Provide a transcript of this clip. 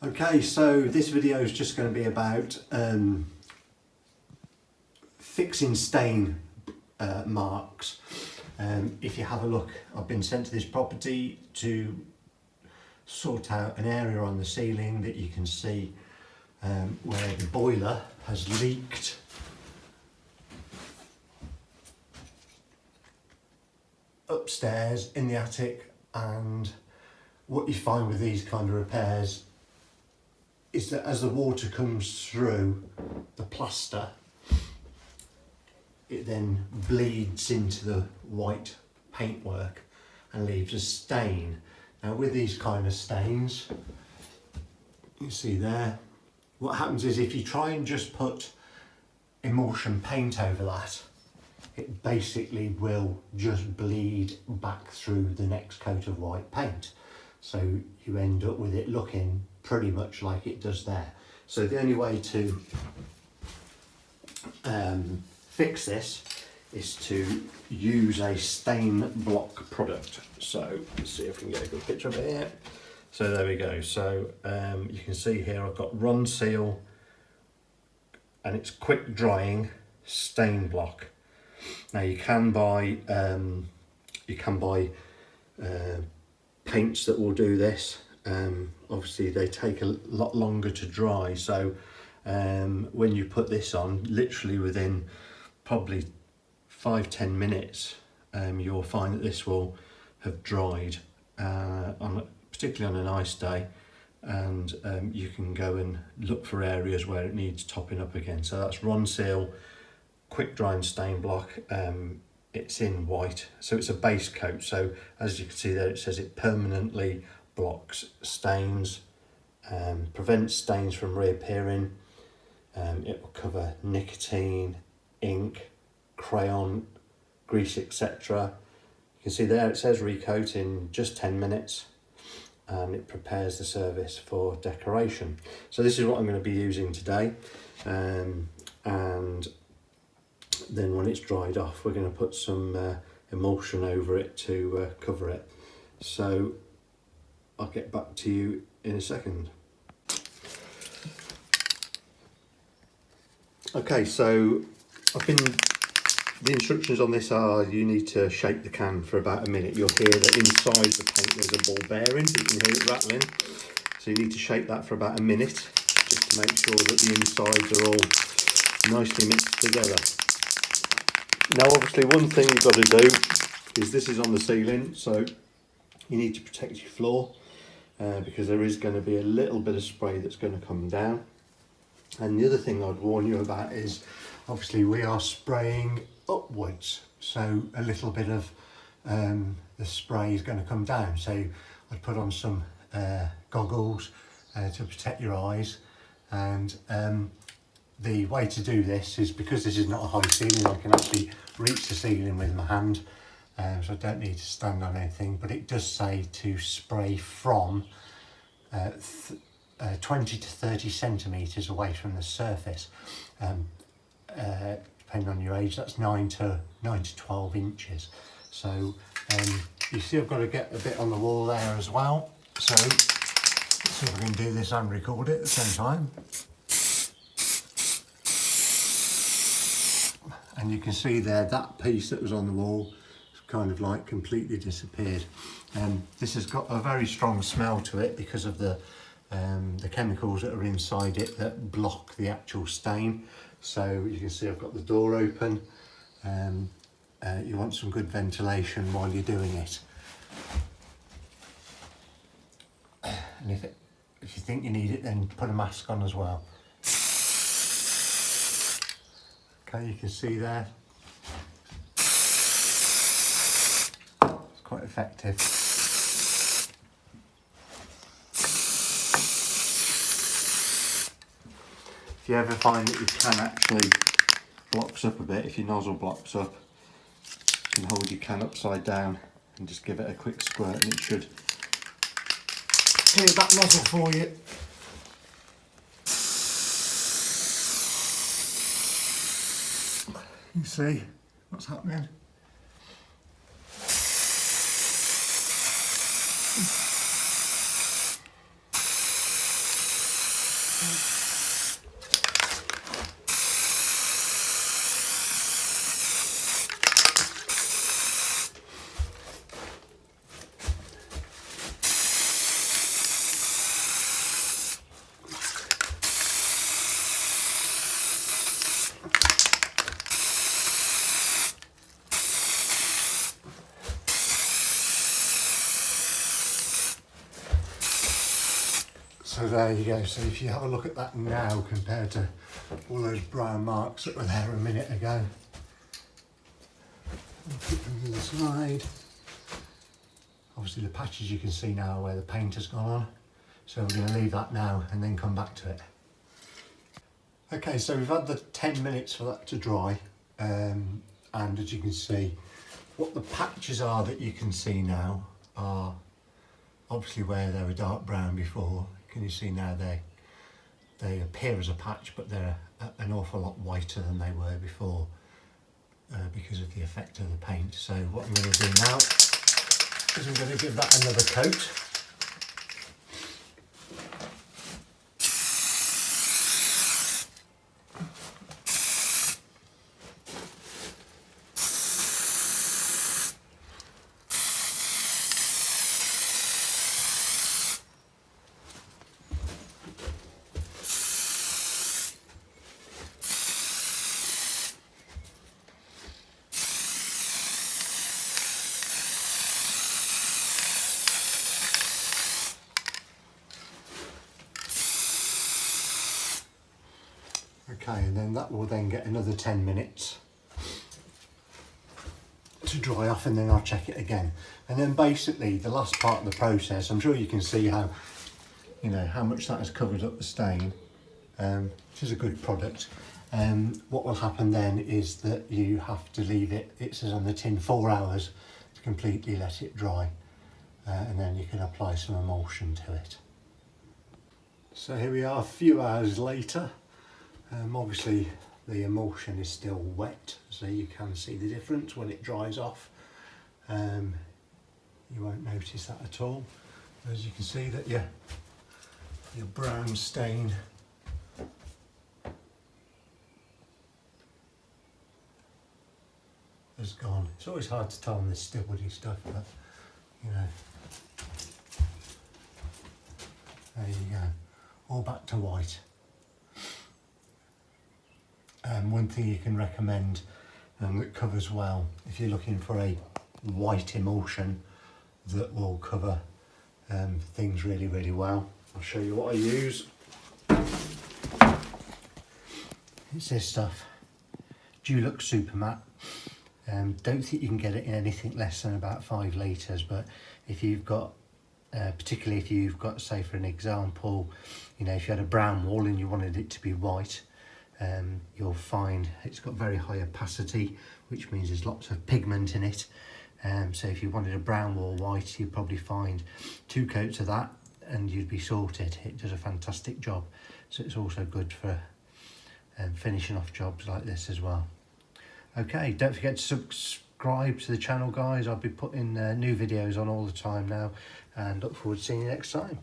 Okay, so this video is just going to be about fixing stain marks. If you have a look, I've been sent to this property to sort out an area on the ceiling that you can see where the boiler has leaked upstairs in the attic. And what you find with these kind of repairs is that as the water comes through the plaster, it then bleeds into the white paintwork and leaves a stain. Now with these kind of stains, you see there, what happens is if you try and just put emulsion paint over that, it basically will just bleed back through the next coat of white paint. So you end up with it looking pretty much like it does there. So the only way to fix this is to use a stain block product. So let's see if we can get a good picture of it here. So there we go. So you can see here I've got Ronseal, and it's quick drying stain block. Now you can buy paints that will do this. Obviously they take a lot longer to dry, so when you put this on, literally within probably 5-10 minutes, you'll find that this will have dried, particularly on a nice day, and you can go and look for areas where it needs topping up again. So that's Ronseal quick drying stain block. It's in white, so it's a base coat. So as you can see there, it says it permanently blocks stains, prevents stains from reappearing. It will cover nicotine, ink, crayon, grease, etc. You can see there it says recoat in just 10 minutes, and it prepares the surface for decoration. So this is what I'm going to be using today, and then when it's dried off, we're going to put some emulsion over it to cover it. So I'll get back to you in a second. Okay, so the instructions on this are you need to shake the can for about a minute. You'll hear that inside the paint there's a ball bearing, you can hear it rattling. So you need to shake that for about a minute, just to make sure that the insides are all nicely mixed together. Now obviously one thing you've got to do is, this is on the ceiling, so you need to protect your floor because there is going to be a little bit of spray that's going to come down. And the other thing I'd warn you about is, obviously we are spraying upwards, so a little bit of the spray is going to come down. So I'd put on some goggles to protect your eyes, and the way to do this is, because this is not a high ceiling, I can actually reach the ceiling with my hand, so I don't need to stand on anything, but it does say to spray from 20 to 30 centimetres away from the surface. Depending on your age, that's 9 to 12 inches. So you see I've got to get a bit on the wall there as well. So let's see if I can do this and record it at the same time. And you can see there that piece that was on the wall has kind of like completely disappeared. This has got a very strong smell to it because of the chemicals that are inside it that block the actual stain. So you can see I've got the door open. You want some good ventilation while you're doing it. And if you think you need it, then put a mask on as well. Okay, you can see there. It's quite effective. If you ever find that your can actually blocks up a bit, if your nozzle blocks up, you can hold your can upside down and just give it a quick squirt, and it should clear that nozzle for you. You see what's happening? So there you go. So if you have a look at that now compared to all those brown marks that were there a minute ago. I'll put them to the side. Obviously the patches you can see now where the paint has gone on. So we're going to leave that now and then come back to it. Okay, so we've had the 10 minutes for that to dry. And as you can see, what the patches are that you can see now are obviously where they were dark brown before. Can you see now they appear as a patch, but they're an awful lot whiter than they were before because of the effect of the paint. So what I'm going to do now is I'm going to give that another coat. Okay, and then that will then get another 10 minutes to dry off, and then I'll check it again. And then basically the last part of the process, I'm sure you can see how, you know, how much that has covered up the stain, which is a good product. What will happen then is that you have to leave it, it says on the tin, 4 hours to completely let it dry, and then you can apply some emulsion to it. So here we are a few hours later. Obviously the emulsion is still wet, so you can see the difference when it dries off. You won't notice that at all. As you can see that your brown stain has gone. It's always hard to tell on this still woody stuff, but you know, there you go, all back to white. One thing you can recommend that covers well, if you're looking for a white emulsion that will cover things really, really well, I'll show you what I use. It's this stuff, Dulux Super Matte. Don't think you can get it in anything less than about 5 litres, but if you've got, particularly if you've got, say for an example, you know, if you had a brown wall and you wanted it to be white, you'll find it's got very high opacity, which means there's lots of pigment in it. So if you wanted a brown wall white, you'd probably find 2 coats of that and you'd be sorted. It does a fantastic job. So it's also good for finishing off jobs like this as well. Okay, don't forget to subscribe to the channel, guys. I'll be putting new videos on all the time now, and look forward to seeing you next time.